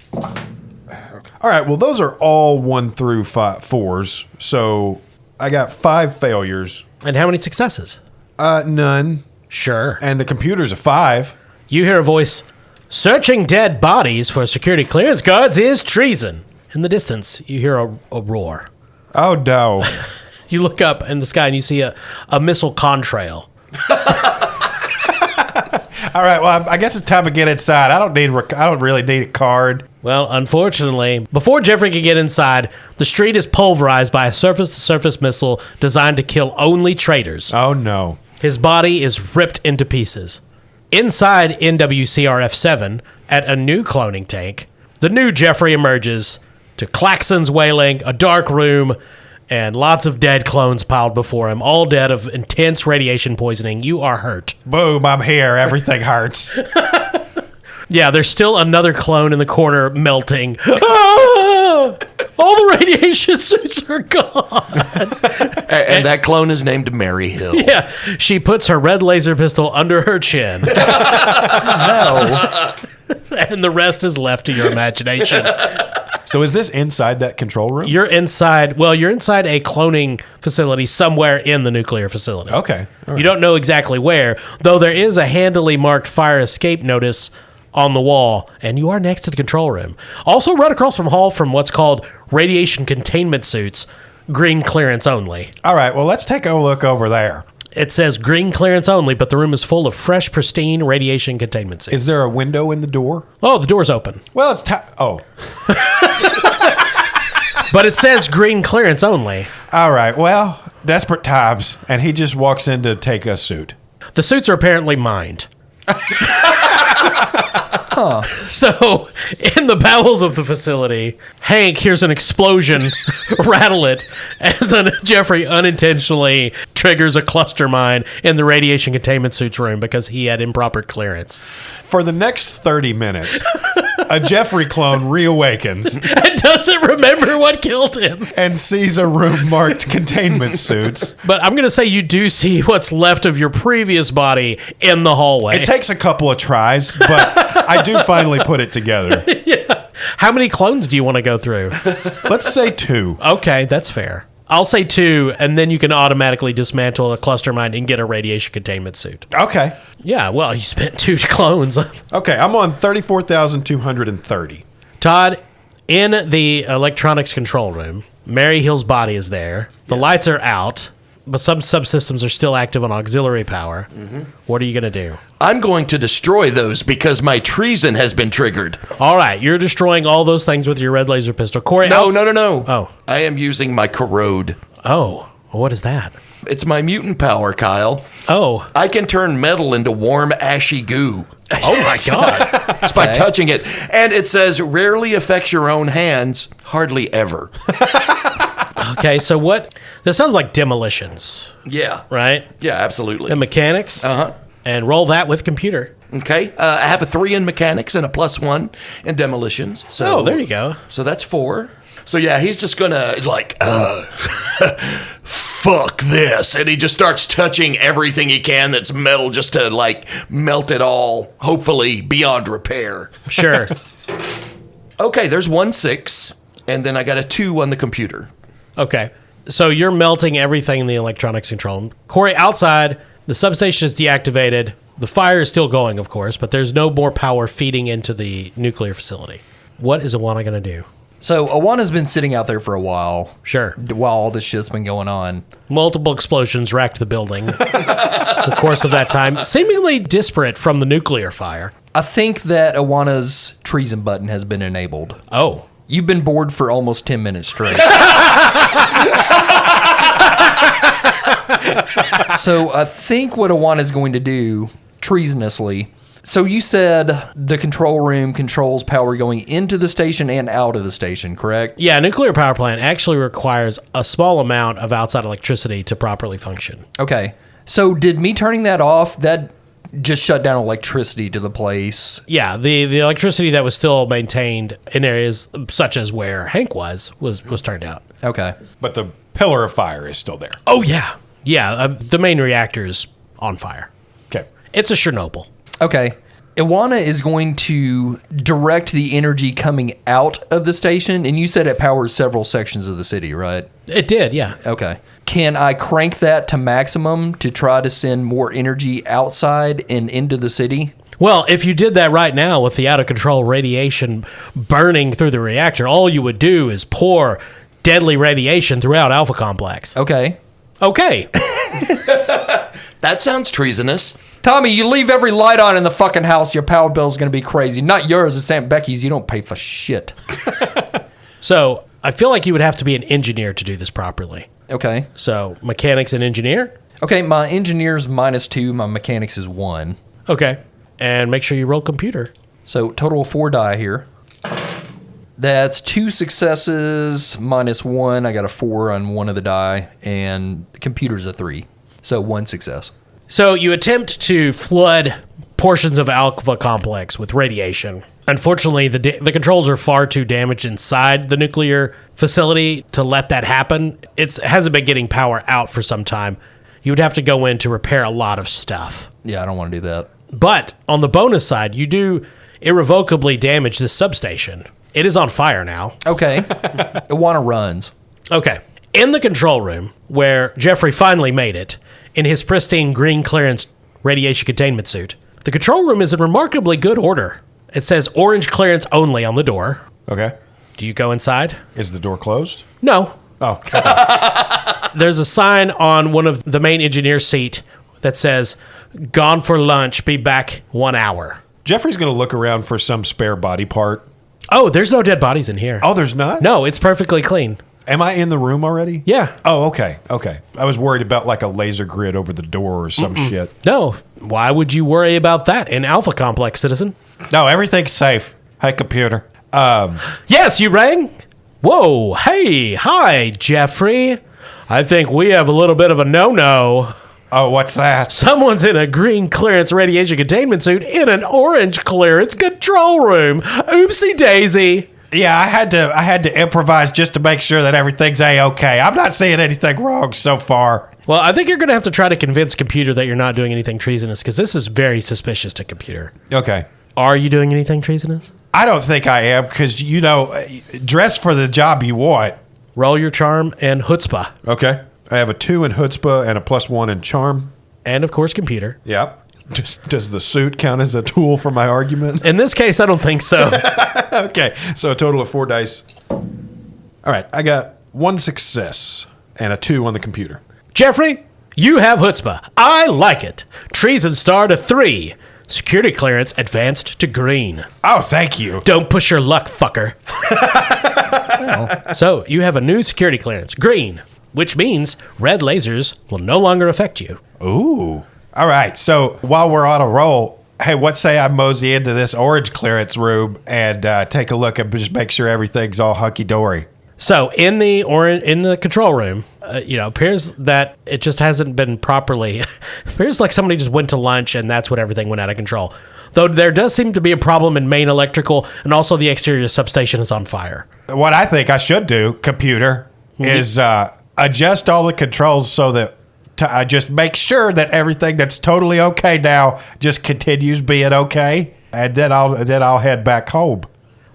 All right, well, those are all 1 through 4s, so I got 5 failures. And how many successes? None. Sure. And the computer's a 5. You hear a voice, searching dead bodies for security clearance cards is treason. In the distance, you hear a roar. Oh, no. You look up in the sky and you see a missile contrail. All right, well, I guess it's time to get inside. I don't really need a card. Well, unfortunately, before Jeffrey can get inside, the street is pulverized by a surface-to-surface missile designed to kill only traitors. Oh, no. His body is ripped into pieces. Inside NWCRF-7, at a new cloning tank, the new Jeffrey emerges to klaxons wailing, a dark room, and lots of dead clones piled before him, all dead of intense radiation poisoning. You are hurt. Boom, I'm here. Everything hurts. Yeah, there's still another clone in the corner melting. Ah! All the radiation suits are gone. And that clone is named Mary Hill. Yeah, she puts her red laser pistol under her chin. No. And the rest is left to your imagination. So is this inside that control room? You're inside a cloning facility somewhere in the nuclear facility. Okay. All right. You don't know exactly where, though there is a handily marked fire escape notice on the wall, and you are next to the control room. Also right across from hall from what's called radiation containment suits, green clearance only. All right, well, let's take a look over there. It says green clearance only, but the room is full of fresh, pristine radiation containment suits. Is there a window in the door? Oh, the door's open. Well, it's time. Oh. But it says green clearance only. All right, well, desperate times, and he just walks in to take a suit. The suits are apparently mined. So, in the bowels of the facility, Hank hears an explosion rattle it as Jeffrey unintentionally triggers a cluster mine in the radiation containment suits room because he had improper clearance. For the next 30 minutes, a Jeffrey clone reawakens And doesn't remember what killed him. and sees a room marked containment suits. But I'm going to say you do see what's left of your previous body in the hallway. It takes a couple of tries, but I do finally put it together. Yeah. How many clones do you want to go through? Let's say 2. Okay, that's fair. I'll say 2, and then you can automatically dismantle a cluster mine and get a radiation containment suit. Okay. Yeah, well, you spent 2 clones. Okay, I'm on 34,230. Todd, in the electronics control room, Mary Hill's body is there. The lights are out, but some subsystems are still active on auxiliary power. Mm-hmm. What are you going to do? I'm going to destroy those because my treason has been triggered. All right, you're destroying all those things with your red laser pistol. Corey, No. Oh. I am using my corrode. Oh, what is that? It's my mutant power, Kyle. Oh. I can turn metal into warm, ashy goo. Oh my God. Just by touching it. And it says, rarely affects your own hands, hardly ever. Okay, so what? This sounds like demolitions, Yeah. right? Yeah, absolutely. And mechanics. Uh-huh. And roll that with computer. Okay. I have a 3 in mechanics and a +1 in demolitions. So, Oh, there you go. So that's 4. So yeah, he's just gonna like, fuck this, and he just starts touching everything he can that's metal, just to like melt it all, hopefully beyond repair. Sure. Okay, there's 1 6, and then I got a 2 on the computer. Okay. So you're melting everything in the electronics control room. Corey, outside, the substation is deactivated. The fire is still going, of course, but there's no more power feeding into the nuclear facility. What is Awana going to do? So Awana's been sitting out there for a while. Sure. While all this shit's been going on. Multiple explosions racked the building the course of that time, seemingly disparate from the nuclear fire. I think that Awana's treason button has been enabled. Oh. You've been bored for almost 10 minutes straight. So I think what Awana's going to do, treasonously... So you said the control room controls power going into the station and out of the station, correct? Yeah, a nuclear power plant actually requires a small amount of outside electricity to properly function. Okay. So did me turning that off, that just shut down electricity to the place? Yeah, the electricity that was still maintained in areas such as where Hank was turned out. Okay. But the pillar of fire is still there. Oh, yeah. Yeah, the main reactor's on fire. Okay. It's a Chernobyl. Okay. Iwana is going to direct the energy coming out of the station, and you said it powers several sections of the city, right? It did, yeah. Okay. Can I crank that to maximum to try to send more energy outside and into the city? Well, if you did that right now with the out-of-control radiation burning through the reactor, all you would do is pour deadly radiation throughout Alpha Complex. Okay. Okay. That sounds treasonous. Tommy, you leave every light on in the fucking house, your power bill's going to be crazy. Not yours, it's Aunt Becky's. You don't pay for shit. So I feel like you would have to be an engineer to do this properly. Okay. So mechanics and engineer? Okay, my engineer's -2, my mechanics is 1. Okay. And make sure you roll computer. So total of 4 die here. That's 2 successes -1. I got a 4 on one of the die, and the computer's a 3. So 1 success. So you attempt to flood portions of Alpha Complex with radiation. Unfortunately, the controls are far too damaged inside the nuclear facility to let that happen. It hasn't been getting power out for some time. You would have to go in to repair a lot of stuff. Yeah, I don't want to do that. But on the bonus side, you do irrevocably damage this substation. It is on fire now. Okay. Iwana runs. Okay. In the control room, where Jeffrey finally made it, in his pristine green clearance radiation containment suit, the control room is in remarkably good order. It says orange clearance only on the door. Okay. Do you go inside? Is the door closed? No. Oh. There's a sign on one of the main engineer's seat that says, "Gone for lunch, be back 1 hour." Jeffrey's going to look around for some spare body part. Oh, there's no dead bodies in here. Oh, there's not? No, it's perfectly clean. Am I in the room already? Yeah. Oh, okay. Okay. I was worried about like a laser grid over the door or some shit. No. Why would you worry about that in Alpha Complex, citizen? No, everything's safe. Hey, computer. Yes, you rang? Whoa. Hey. Hi, Jeffrey. I think we have a little bit of a no-no. Oh, what's that? Someone's in a green clearance radiation containment suit in an orange clearance control room. Oopsie daisy. Yeah, I had to improvise just to make sure that everything's A-okay. I'm not seeing anything wrong so far. Well, I think you're going to have to try to convince Computer that you're not doing anything treasonous, because this is very suspicious to Computer. Okay. Are you doing anything treasonous? I don't think I am, because, you know, dress for the job you want. Roll your charm and chutzpah. Okay. I have a 2 in chutzpah and a +1 in charm. And, of course, Computer. Yep. Does the suit count as a tool for my argument? In this case, I don't think so. Okay, so a total of 4 dice. All right, I got 1 success and a 2 on the computer. Jeffrey, you have chutzpah. I like it. Treason star to 3. Security clearance advanced to green. Oh, thank you. Don't push your luck, fucker. So, you have a new security clearance, green, which means red lasers will no longer affect you. Ooh. All right, so while we're on a roll, Hey, what say I mosey into this orange clearance room and take a look and just make sure everything's all hunky-dory? So in the control room, appears that it just hasn't been properly. Appears like somebody just went to lunch and that's when everything went out of control. Though there does seem to be a problem in main electrical, and also the exterior substation is on fire. What I think I should do, computer, is adjust all the controls so that I just make sure that everything that's totally okay now just continues being okay, and then I'll head back home.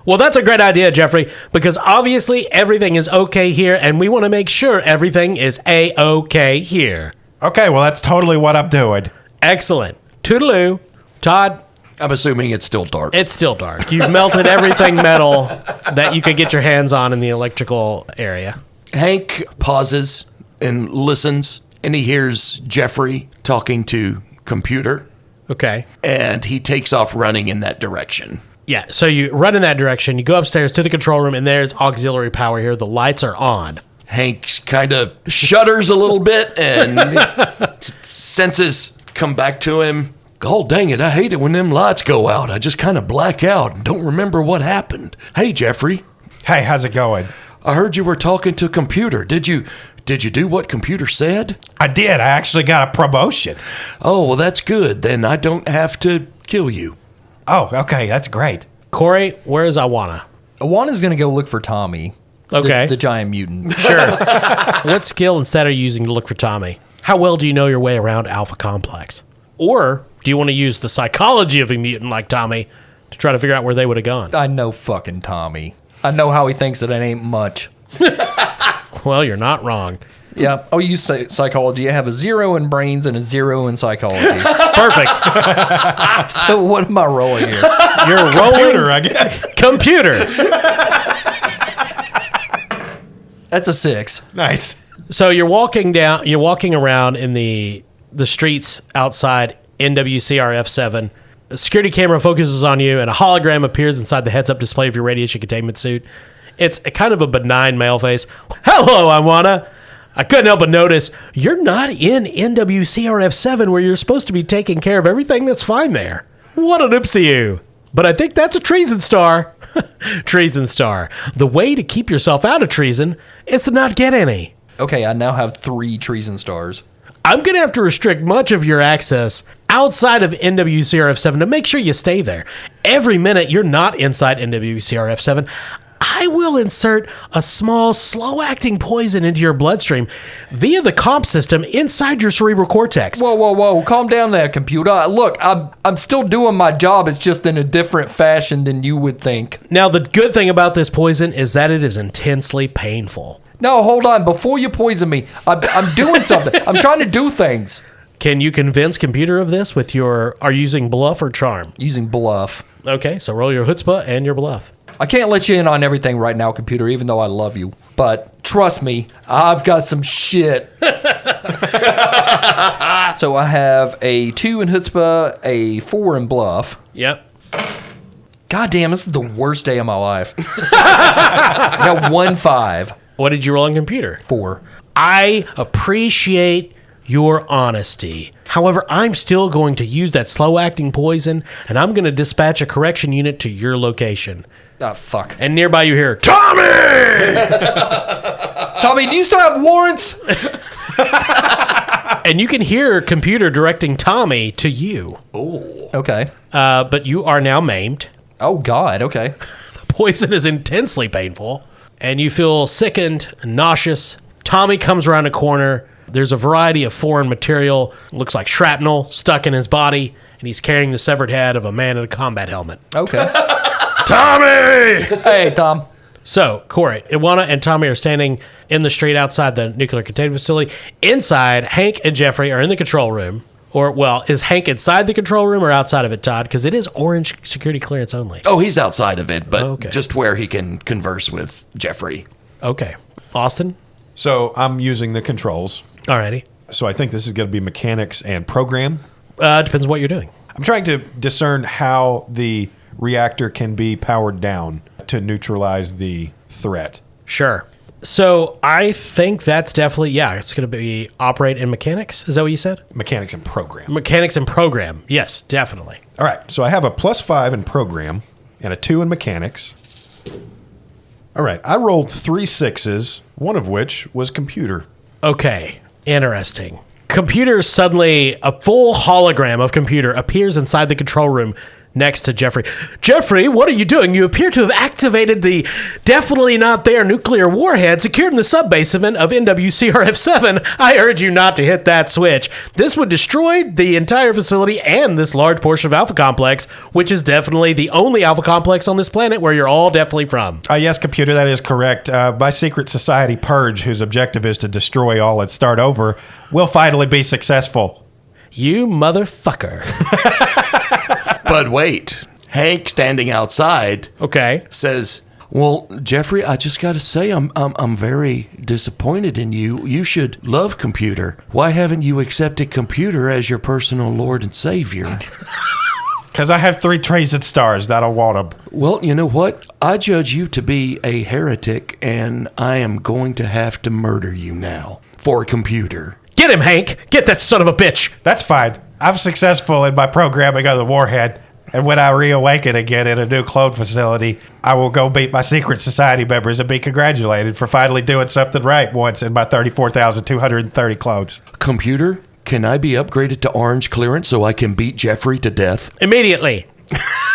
Well, that's a great idea, Jeffrey, because obviously everything is okay here, and we want to make sure everything is A-okay here. Okay, well, that's totally what I'm doing. Excellent. Toodaloo. Todd? I'm assuming it's still dark. It's still dark. You've melted everything metal that you could get your hands on in the electrical area. Hank pauses and listens, and he hears Jeffrey talking to computer, Okay. and he takes off running in that direction. Yeah, so you run in that direction. You go upstairs to the control room, and there's auxiliary power here. The lights are on. Hank kind of shudders a little bit, and senses come back to him. God dang it, I hate it when them lights go out. I just kind of black out and don't remember what happened. Hey, Jeffrey. Hey, how's it going? I heard you were talking to computer. Did you do what computer said? I did. I actually got a promotion. Oh, well, that's good. Then I don't have to kill you. Oh, okay. That's great. Corey, where is Awana? Awana's going to go look for Tommy. Okay. The giant mutant. Sure. What skill instead are you using to look for Tommy? How well do you know your way around Alpha Complex? Or do you want to use the psychology of a mutant like Tommy to try to figure out where they would have gone? I know fucking Tommy. I know how he thinks that it ain't much. Well, you're not wrong. Yeah, I'll use psychology. I have a 0 in brains and a 0 in psychology. Perfect. So what am I rolling here? You're rolling Computer, I guess. computer. That's a 6. Nice. So you're walking around in the streets outside NWCRF 7. A security camera focuses on you, and a hologram appears inside the heads-up display of your radiation containment suit. It's a kind of a benign male face. Hello, Awana. I couldn't help but notice you're not in NWCRF 7 where you're supposed to be taking care of everything that's fine there. What an oopsie you. But I think that's a treason star. Treason star. The way to keep yourself out of treason is to not get any. Okay, I now have 3 treason stars. I'm going to have to restrict much of your access outside of NWCRF 7 to make sure you stay there. Every minute you're not inside NWCRF 7, I will insert a small, slow-acting poison into your bloodstream via the comp system inside your cerebral cortex. Whoa. Calm down there, computer. Look, I'm still doing my job. It's just in a different fashion than you would think. Now, the good thing about this poison is that it is intensely painful. No, hold on. Before you poison me, I'm doing something. I'm trying to do things. Can you convince computer of this with are you using bluff or charm? Using bluff. Okay, so roll your chutzpah and your bluff. I can't let you in on everything right now, computer, even though I love you. But trust me, I've got some shit. So I have a 2 in chutzpah, a 4 in bluff. Yep. God damn, this is the worst day of my life. I got 1 5. What did you roll on computer? 4. I appreciate your honesty. However, I'm still going to use that slow-acting poison, and I'm going to dispatch a correction unit to your location. Ah, fuck. And nearby you hear, Tommy! Tommy, do you still have warrants? And you can hear computer directing Tommy to you. Okay. But you are now maimed. Oh, God. Okay. The poison is intensely painful, and you feel sickened and nauseous. Tommy comes around a corner. There's a variety of foreign material, looks like shrapnel, stuck in his body, and he's carrying the severed head of a man in a combat helmet. Okay. Tommy! Hey, Tom. So, Corey, Iwana and Tommy are standing in the street outside the nuclear containment facility. Inside, Hank and Jeffrey are in the control room. Or, well, is Hank inside the control room or outside of it, Todd? Because it is orange security clearance only. Oh, he's outside of it, but Okay. just where he can converse with Jeffrey. Okay. Austin? So I'm using the controls. Alrighty. So I think this is going to be mechanics and program. Depends on what you're doing. I'm trying to discern how the reactor can be powered down to neutralize the threat. Sure. So I think that's definitely, it's going to be operate in mechanics. Is that what you said? Mechanics and program. Mechanics and program. Yes, definitely. All right, so I have a +5 in program and a 2 in mechanics. All right, I rolled 3 6s, one of which was computer. Okay, interesting. Computer suddenly, a full hologram of computer appears inside the control room next to Jeffrey. Jeffrey, what are you doing? You appear to have activated the definitely not there nuclear warhead secured in the sub-basement of NWCRF-7. I urge you not to hit that switch. This would destroy the entire facility and this large portion of Alpha Complex, which is definitely the only Alpha Complex on this planet where you're all definitely from. Yes, computer, that is correct. My secret society Purge, whose objective is to destroy all and start over, will finally be successful. You motherfucker. But wait, Hank, standing outside, says, "Well, Jeffrey, I just got to say, I'm very disappointed in you. You should love computer. Why haven't you accepted computer as your personal Lord and Savior?" Because I have 3 trays and stars. I don't want them. Well, you know what? I judge you to be a heretic, and I am going to have to murder you now for computer. Get him, Hank. Get that son of a bitch. That's fine. I'm successful in my programming of the warhead, and when I reawaken again in a new clone facility, I will go meet my secret society members and be congratulated for finally doing something right once in my 34,230 clones. Computer, can I be upgraded to orange clearance so I can beat Jeffrey to death? Immediately.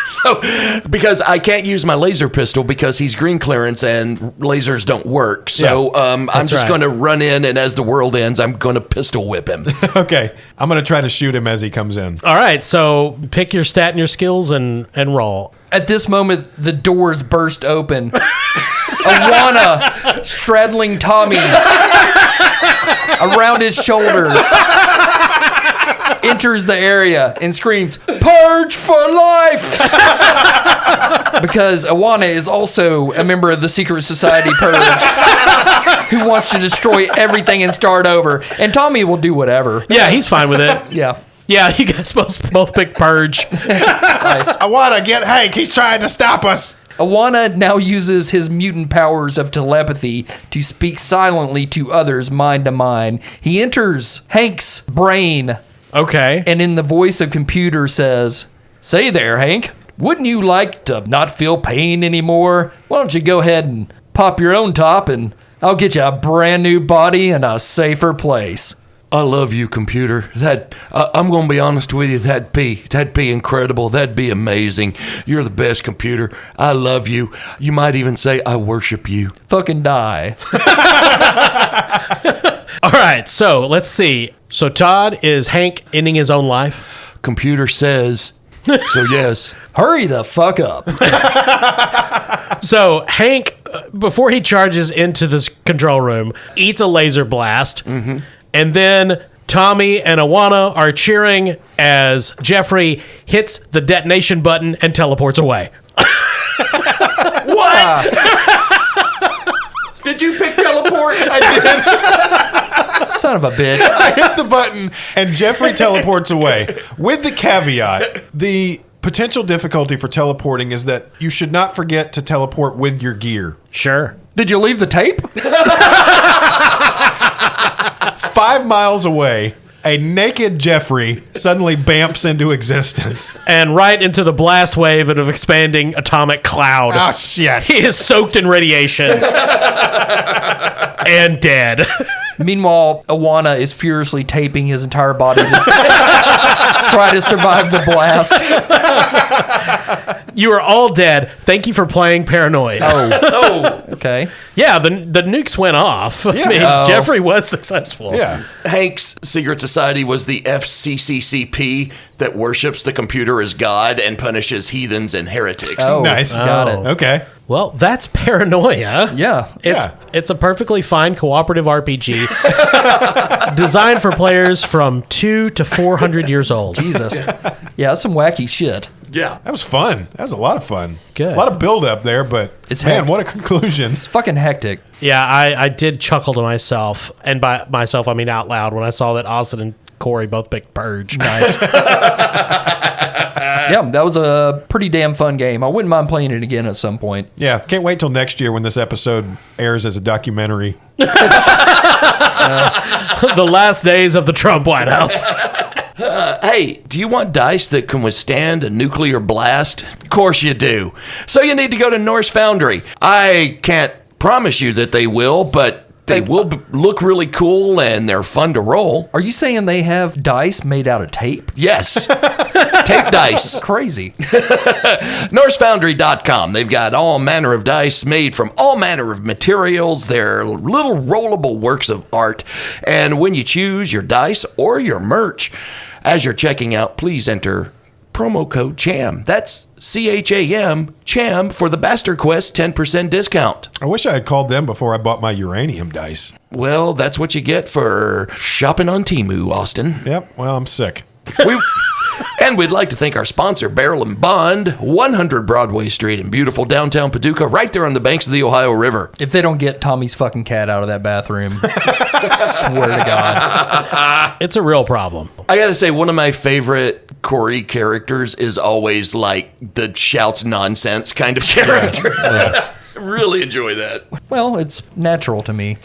So, because I can't use my laser pistol because he's green clearance and lasers don't work. So, I'm just going to run in, and as the world ends, I'm going to pistol whip him. Okay. I'm going to try to shoot him as he comes in. All right, so pick your stat and your skills and roll. At this moment, the doors burst open. Awana straddling Tommy around his shoulders enters the area and screams, "Purge for life!" Because Awana is also a member of the secret society Purge who wants to destroy everything and start over. And Tommy will do whatever. Yeah, he's fine with it. Yeah. Yeah, you guys both pick Purge. Nice. I want to get Hank. He's trying to stop us. Awana now uses his mutant powers of telepathy to speak silently to others mind to mind. He enters Hank's brain. Okay. And in the voice of computer says, "Say there, Hank, wouldn't you like to not feel pain anymore? Why don't you go ahead and pop your own top and I'll get you a brand new body in a safer place." I love you, computer. I'm going to be honest with you. That'd be incredible. That'd be amazing. You're the best, computer. I love you. You might even say I worship you. Fucking die. All right, so let's see. So Todd, is Hank ending his own life? Computer says, so yes. Hurry the fuck up. So Hank, before he charges into this control room, eats a laser blast. Mm-hmm. And then Tommy and Awana are cheering as Jeffrey hits the detonation button and teleports away. What? Did you pick teleport? I did. Son of a bitch. I hit the button and Jeffrey teleports away. With the caveat, the potential difficulty for teleporting is that you should not forget to teleport with your gear. Sure. Did you leave the tape? 5 miles away, a naked Jeffrey suddenly bamps into existence. And right into the blast wave of an expanding atomic cloud. Oh, shit. He is soaked in radiation. And dead. Meanwhile, Awana is furiously taping his entire body to try to survive the blast. You are all dead. Thank you for playing Paranoia. Oh. Okay. Yeah, the nukes went off. I mean, Jeffrey was successful. Yeah. Hank's secret society was the FCCCP that worships the computer as God and punishes heathens and heretics. Oh, Nice. Got it. Okay. Well, that's Paranoia. Yeah. It's a perfectly fine cooperative RPG designed for players from 200 to 400 years old. Jesus. Yeah, that's some wacky shit. Yeah. That was fun. That was a lot of fun. Good. A lot of build up there, but man, what a conclusion. It's fucking hectic. Yeah, I did chuckle to myself, and by myself I mean out loud, when I saw that Austin and Corey both picked Purge. Nice. Yeah, that was a pretty damn fun game. I wouldn't mind playing it again at some point. Yeah, can't wait till next year when this episode airs as a documentary. The last days of the Trump White House. Hey, do you want dice that can withstand a nuclear blast? Of course you do. So you need to go to Norse Foundry. I can't promise you that they will, but they will look really cool and they're fun to roll. Are you saying they have dice made out of tape? Yes. Tape dice. Crazy. NorseFoundry.com. They've got all manner of dice made from all manner of materials. They're little rollable works of art. And when you choose your dice or your merch, as you're checking out, please enter promo code CHAM. That's CHAM, CHAM, for the Bastard Quest 10% discount. I wish I had called them before I bought my uranium dice. Well, that's what you get for shopping on Temu, Austin. Yep, well, I'm sick. And we'd like to thank our sponsor, Barrel and Bond, 100 Broadway Street in beautiful downtown Paducah, right there on the banks of the Ohio River. If they don't get Tommy's fucking cat out of that bathroom, swear to God. It's a real problem. I gotta say, one of my favorite Corey characters is always like the shouts nonsense kind of character. Yeah. Really enjoy that. Well, it's natural to me.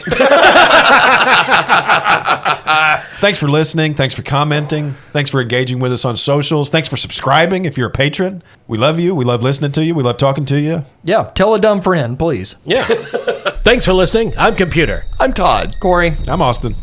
Thanks for listening. Thanks for commenting. Thanks for engaging with us on socials. Thanks for subscribing if you're a patron. We love you. We love listening to you. We love talking to you. Yeah, tell a dumb friend, please. Yeah. Thanks for listening. I'm Computer. I'm Todd. Corey. I'm Austin.